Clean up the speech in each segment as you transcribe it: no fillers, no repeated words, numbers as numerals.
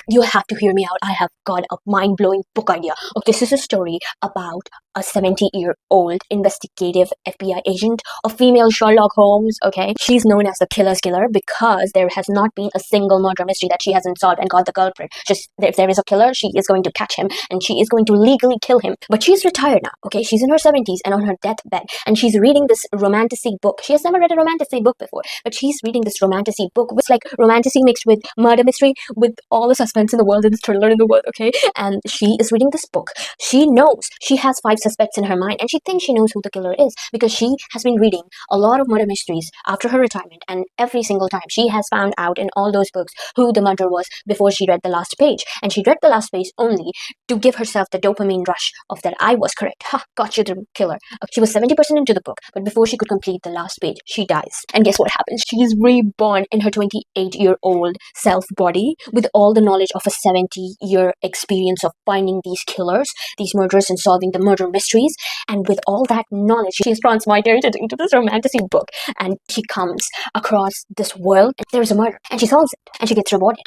You have to hear me out. I have got a mind-blowing book idea. Okay, this is a story about a 70-year-old investigative FBI agent, a female Sherlock Holmes, okay? She's known as the killer's killer because there has not been a single murder mystery that she hasn't solved and got the culprit. Just if there is a killer, she is going to catch him and she is going to legally kill him. But she's retired now, okay? She's in her 70s and on her deathbed, and she's reading this romantasy book. She has never read a romantasy book before, but she's reading this romantasy book with like romantasy mixed with murder mystery, with all the suspense in the world and the thriller in the world, okay? And she is reading this book. She knows she has 5 suspects in her mind, and she thinks she knows who the killer is because she has been reading a lot of murder mysteries after her retirement, and every single time she has found out in all those books who the murderer was before she read the last page. And she read the last page only to give herself the dopamine rush of that I was correct. Ha, got you, the killer. She was 70% into the book, but before she could complete the last page, she dies. And guess what happens? She is reborn in her 28-year-old self body with all the knowledge of a 70-year experience of finding these killers, these murderers, and solving the murder mysteries. And with all that knowledge, she is transmigrated into this romantasy book, and she comes across this world and there is a murder, and she solves it, and she gets rewarded.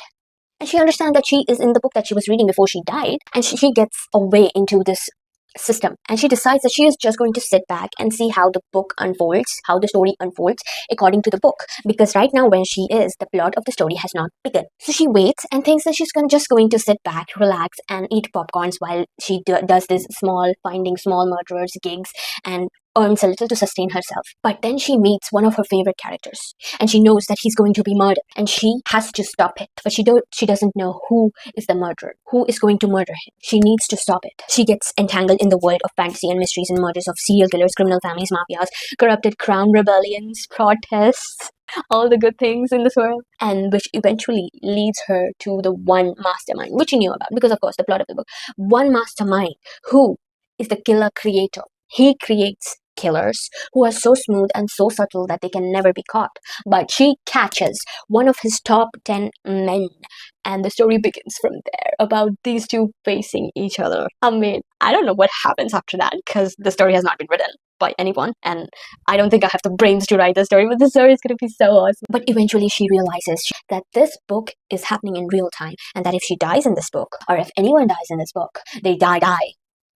And she understands that she is in the book that she was reading before she died, and she gets away into this system, and she decides that she is just going to sit back and see how the book unfolds, how the story unfolds according to the book, because right now where she is, the plot of the story has not begun. So she waits and thinks that she's just going to sit back, relax, and eat popcorns while she does this finding small murderers gigs and earns a little to sustain herself. But then she meets one of her favorite characters, and she knows that he's going to be murdered, and she has to stop it. But she doesn't know who is the murderer, who is going to murder him. She needs to stop it. She gets entangled in the world of fantasy and mysteries and murders of serial killers, criminal families, mafias, corrupted crown rebellions, protests, all the good things in this world, and which eventually leads her to the one mastermind, which you knew about because of course the plot of the book. One mastermind who is the killer creator. He creates killers who are so smooth and so subtle that they can never be caught. But she catches one of his top 10 men, and the story begins from there about these two facing each other. I mean, I don't know what happens after that because the story has not been written by anyone, and I don't think I have the brains to write the story, but the story is going to be so awesome. But eventually she realizes that this book is happening in real time, and that if she dies in this book, or if anyone dies in this book, they die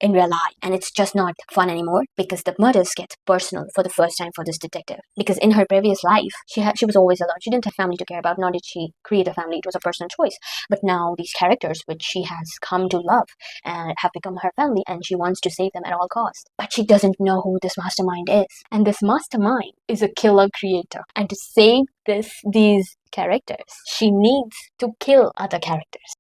in real life. And it's just not fun anymore because the murders get personal for the first time for this detective. Because in her previous life, she was always alone. She didn't have family to care about, nor did she create a family. It was a personal choice. But now these characters, which she has come to love, have become her family, and she wants to save them at all costs. But she doesn't know who this mastermind is. And this mastermind is a killer creator. And to save these characters, she needs to kill other characters.